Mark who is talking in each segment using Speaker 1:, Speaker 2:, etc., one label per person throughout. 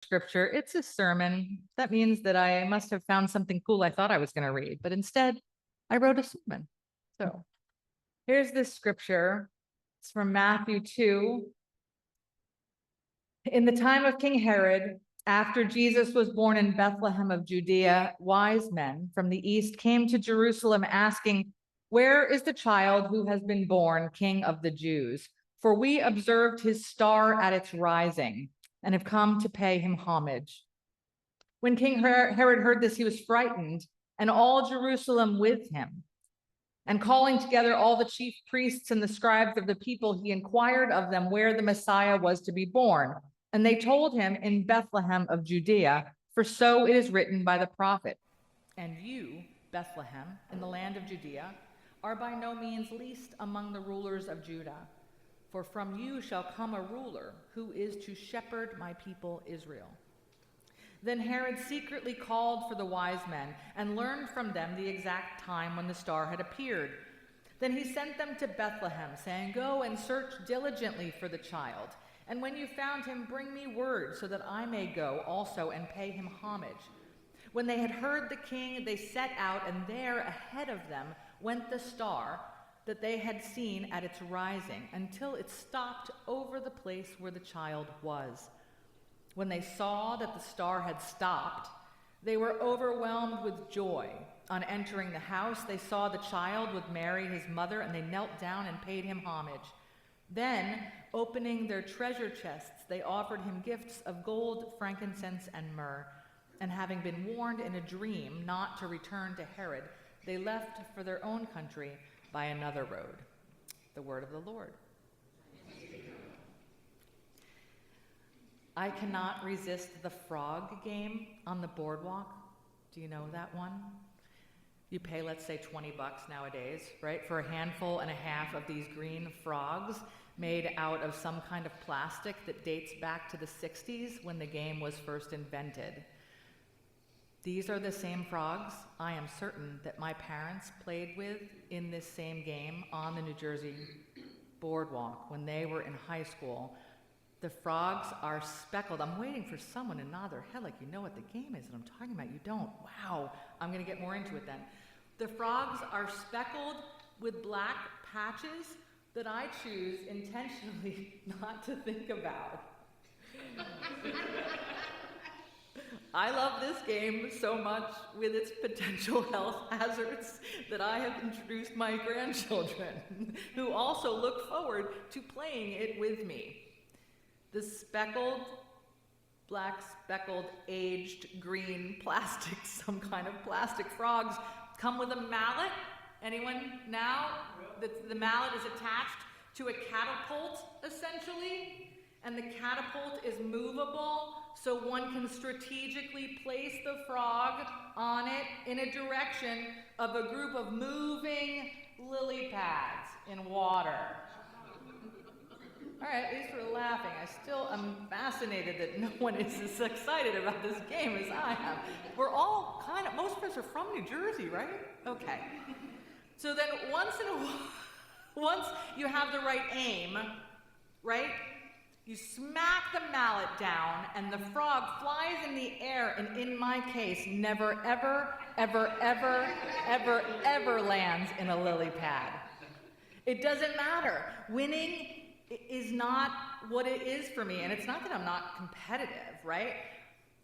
Speaker 1: scripture. It's a sermon. That means that I must have found something cool I thought I was going to read, but instead I wrote a sermon. So here's this scripture. It's from Matthew 2. In the time of King Herod, after Jesus was born in Bethlehem of Judea, wise men from the east came to Jerusalem asking, "Where is the child who has been born King of the Jews? For we observed his star at its rising and have come to pay him homage." When King Herod heard this, he was frightened, and all Jerusalem with him. And calling together all the chief priests and the scribes of the people, he inquired of them where the Messiah was to be born. And they told him, "In Bethlehem of Judea, for so it is written by the prophet. And you, Bethlehem, in the land of Judea, are by no means least among the rulers of Judah. For from you shall come a ruler who is to shepherd my people Israel." Then Herod secretly called for the wise men and learned from them the exact time when the star had appeared. Then he sent them to Bethlehem, saying, "Go and search diligently for the child. And when you found him, bring me word so that I may go also and pay him homage." When they had heard the king, they set out, and there ahead of them went the star that they had seen at its rising, until it stopped over the place where the child was. When they saw that the star had stopped, they were overwhelmed with joy. On entering the house, they saw the child with Mary, his mother, and they knelt down and paid him homage. Then, opening their treasure chests, they offered him gifts of gold, frankincense, and myrrh. And having been warned in a dream not to return to Herod, they left for their own country by another road. The word of the Lord. I cannot resist the frog game on the boardwalk. Do you know that one? You pay, let's say, $20 nowadays, right, for a handful and a half of these green frogs made out of some kind of plastic that dates back to the 60s when the game was first invented. These are the same frogs I am certain that my parents played with in this same game on the New Jersey boardwalk when they were in high school. The frogs are speckled. I'm waiting for someone to nod their head like you know what the game is that I'm talking about. You don't. Wow. I'm going to get more into it then. The frogs are speckled with black patches that I choose intentionally not to think about. I love this game so much with its potential health hazards that I have introduced my grandchildren, who also look forward to playing it with me. The speckled, black speckled, aged green plastic, some kind of plastic frogs come with a mallet. Anyone now? The mallet is attached to a catapult, essentially, and the catapult is movable, so one can strategically place the frog on it in a direction of a group of moving lily pads in water. All right, at least we're laughing. I still am fascinated that no one is as excited about this game as I am. We're all most of us are from New Jersey, right? Okay. So then once you have the right aim, right? You smack the mallet down and the frog flies in the air and in my case never, ever, ever, ever, ever, ever lands in a lily pad. It doesn't matter. Winning is not what it is for me. And it's not that I'm not competitive, right?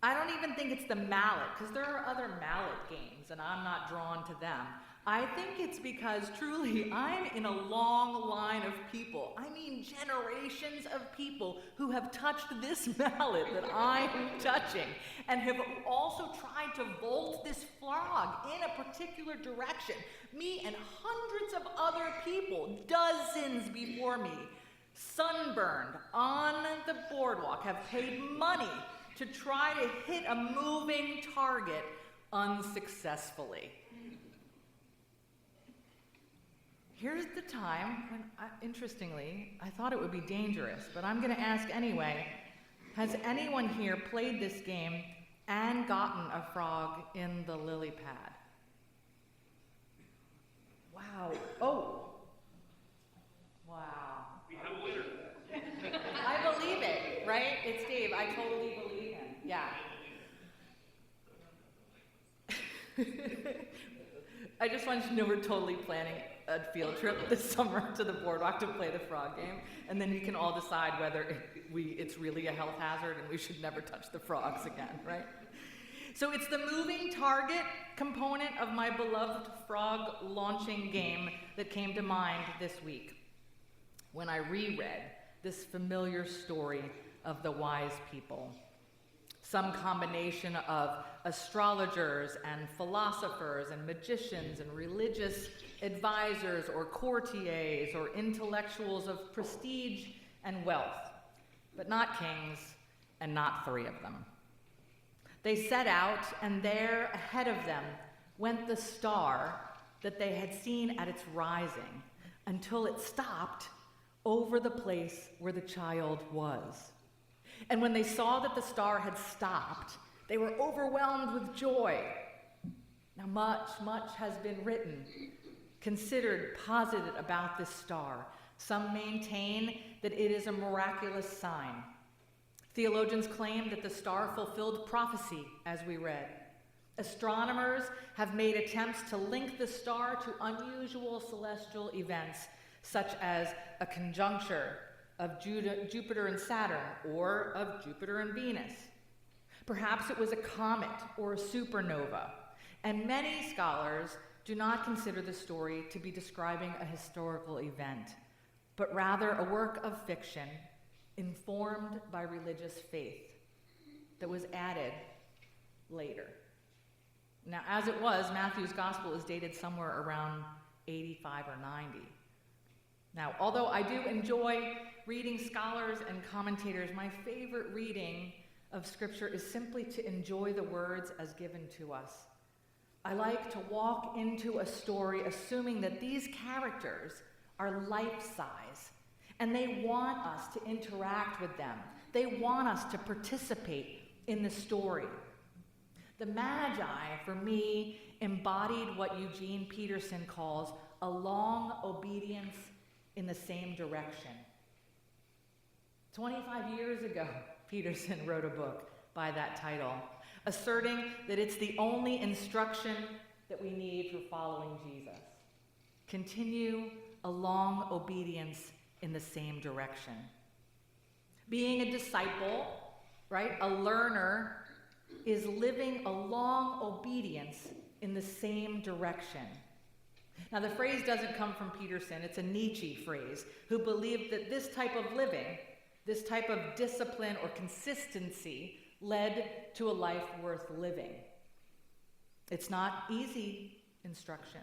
Speaker 1: I don't even think it's the mallet, because there are other mallet games and I'm not drawn to them. I think it's because truly I'm in a long line of people. I mean generations of people who have touched this mallet that I'm touching and have also tried to vault this frog in a particular direction. Me and hundreds of other people, dozens before me, sunburned on the boardwalk, have paid money to try to hit a moving target unsuccessfully. Here's the time when, interestingly, I thought it would be dangerous, but I'm going to ask anyway, has anyone here played this game and gotten a frog in the lily pad? Wow. Oh. Wow. We have a winner. I believe it, right? It's Dave. I totally believe him. Yeah.
Speaker 2: I just want you to know we're totally planning a field trip this summer to the boardwalk to play the frog game, and then you can all decide whether it's really a health hazard and we should never touch the frogs again, right? So it's the moving target component of my beloved frog launching game that came to mind this week when I reread this familiar story of the wise people. Some combination of astrologers and philosophers and magicians and religious advisors or courtiers or intellectuals of prestige and wealth, but not kings and not three of them. They set out, and there ahead of them went the star that they had seen at its rising until it stopped over the place where the child was. And when they saw that the star had stopped, they were overwhelmed with joy. Now much has been written, considered, posited about this star. Some maintain that it is a miraculous sign. Theologians claim that the star fulfilled prophecy, as we read. Astronomers have made attempts to link the star to unusual celestial events, such as a conjuncture of Jupiter and Saturn, or of Jupiter and Venus. Perhaps it was a comet or a supernova, and many scholars do not consider the story to be describing a historical event, but rather a work of fiction informed by religious faith that was added later. Now, as it was, Matthew's gospel is dated somewhere around 85 or 90. Now, although I do enjoy reading scholars and commentators, my favorite reading of Scripture is simply to enjoy the words as given to us. I like to walk into a story assuming that these characters are life-size, and they want us to interact with them. They want us to participate in the story. The Magi, for me, embodied what Eugene Peterson calls a long obedience in the same direction. 25 years ago, Peterson wrote a book by that title, asserting that it's the only instruction that we need for following Jesus. Continue a long obedience in the same direction. Being a disciple, right, a learner, is living a long obedience in the same direction. Now, the phrase doesn't come from Peterson. It's a Nietzsche phrase, who believed that this type of living, this type of discipline or consistency, led to a life worth living. It's not easy instruction,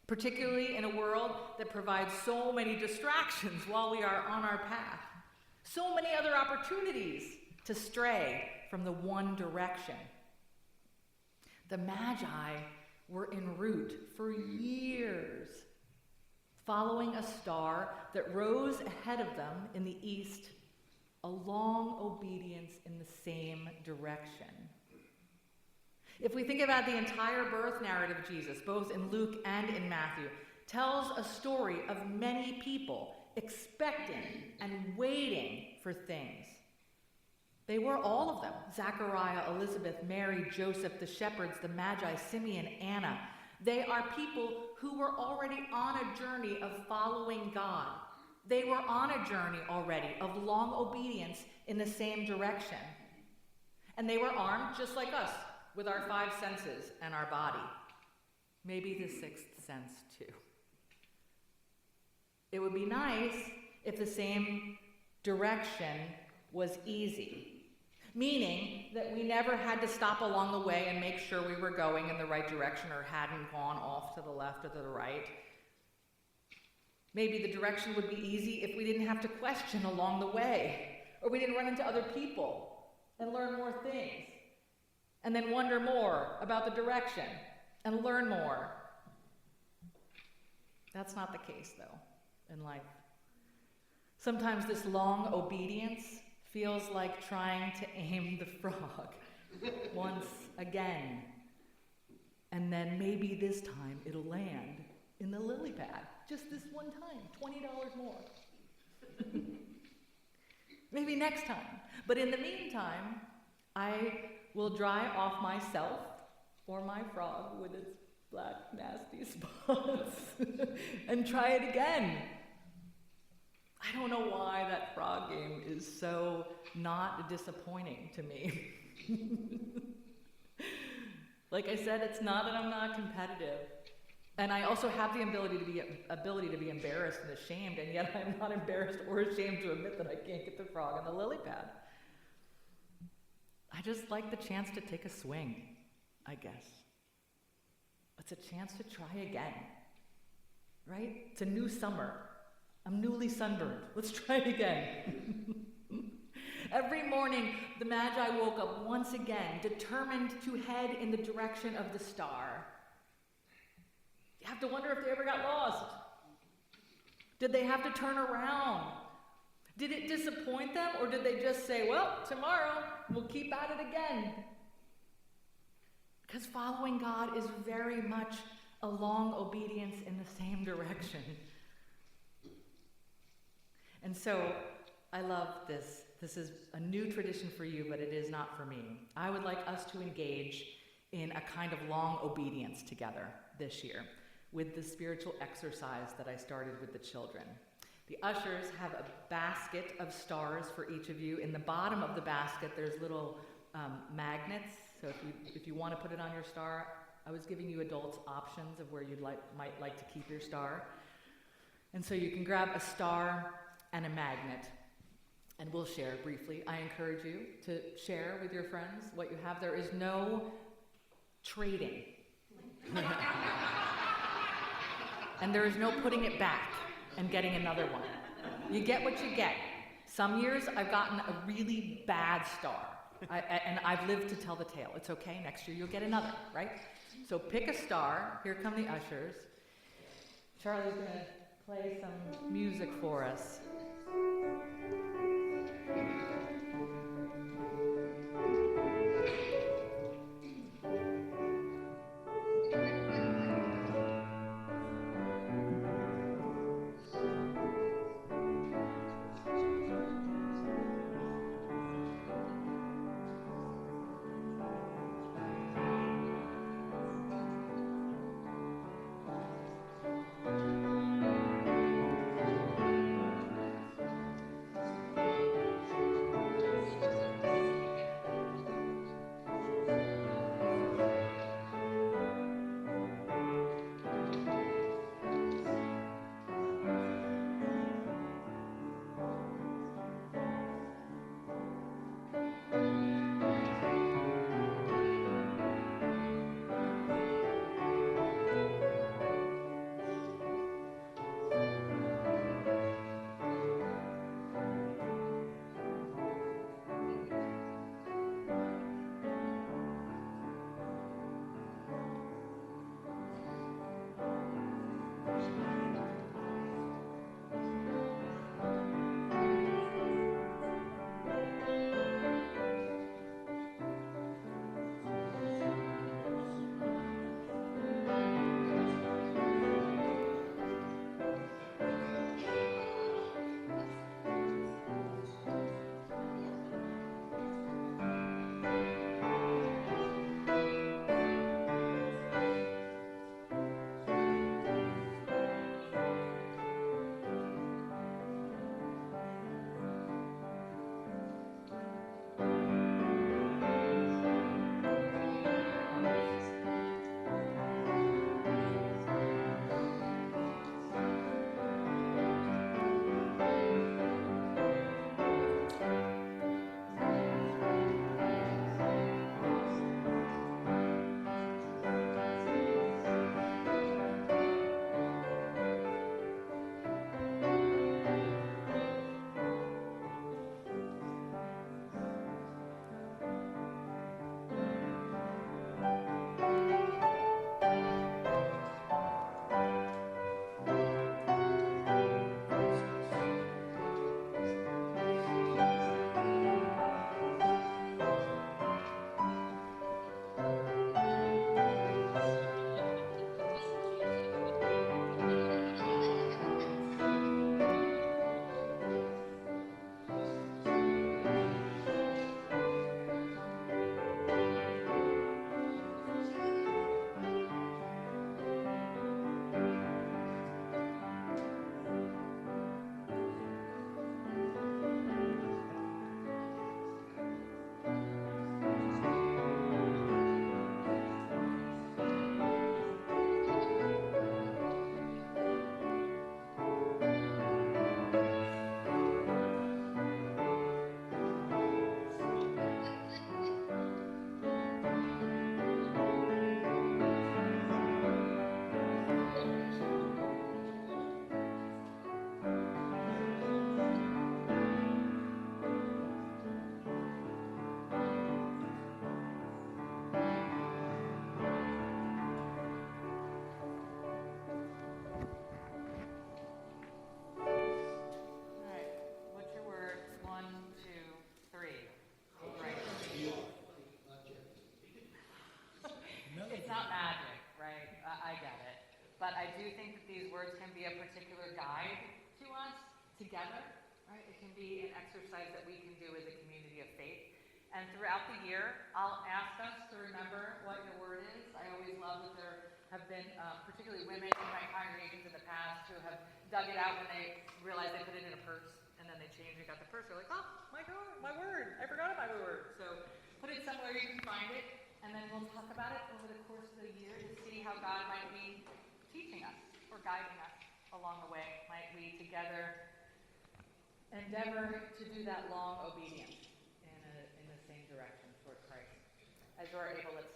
Speaker 2: particularly in a world that provides so many distractions while we are on our path, so many other opportunities to stray from the one direction. The Magi were en route for years, following a star that rose ahead of them in the east, a long obedience in the same direction. If we think about the entire birth narrative of Jesus, both in Luke and in Matthew, tells a story of many people expecting and waiting for things. They were all of them: Zechariah, Elizabeth, Mary, Joseph, the shepherds, the Magi, Simeon, Anna. They are people who were already on a journey of following God. They were on a journey already of long obedience in the same direction. And they were armed, just like us, with our five senses and our body. Maybe the sixth sense, too. It would be nice if the same direction was easy, meaning that we never had to stop along the way and make sure we were going in the right direction or hadn't gone off to the left or to the right. Maybe the direction would be easy if we didn't have to question along the way, or we didn't run into other people and learn more things, and then wonder more about the direction and learn more. That's not the case, though, in life. Sometimes this long obedience feels like trying to aim the frog once again. And then maybe this time it'll land in the lily pad. Just this one time, $20 more. Maybe next time. But in the meantime, I will dry off myself or my frog with its black, nasty spots, and try it again. I don't know why that frog game is so not disappointing to me. Like I said, it's not that I'm not competitive. And I also have the ability to be embarrassed and ashamed, and yet I'm not embarrassed or ashamed to admit that I can't get the frog on the lily pad. I just like the chance to take a swing, I guess. It's a chance to try again, right? It's a new summer. I'm newly sunburned. Let's try it again. Every morning, the Magi woke up once again, determined to head in the direction of the star. You have to wonder if they ever got lost. Did they have to turn around? Did it disappoint them, or did they just say, well, tomorrow we'll keep at it again? Because following God is very much a long obedience in the same direction. And so I love this. This is a new tradition for you, but it is not for me. I would like us to engage in a kind of long obedience together this year with the spiritual exercise that I started with the children. The ushers have a basket of stars for each of you. In the bottom of the basket, there's little magnets. So if you want to put it on your star, I was giving you adults options of where you might like to keep your star. And so you can grab a star and a magnet, and we'll share briefly. I encourage you to share with your friends what you have. There is no trading. And there is no putting it back and getting another one. You get what you get. Some years I've gotten a really bad star, and I've lived to tell the tale. It's okay, next year you'll get another, right? So pick a star. Here come the ushers. Charlie's going to play some music for us.
Speaker 1: do think that these words can be a particular guide to us together, right? It can be an exercise that we can do as a community of faith. And throughout the year, I'll ask us to remember what your word is. I always love that there have been particularly women in my congregations in the past who have dug it out when they realized they put it in a purse, and then they changed and got the purse. They're like, oh, my God, my word. I forgot about my word. So put it somewhere you can find it, and then we'll talk about it over the course of the year to see how God might be teaching us or guiding us along the way. Might we together endeavor to do that long obedience in the same direction toward Christ. As you are able, let's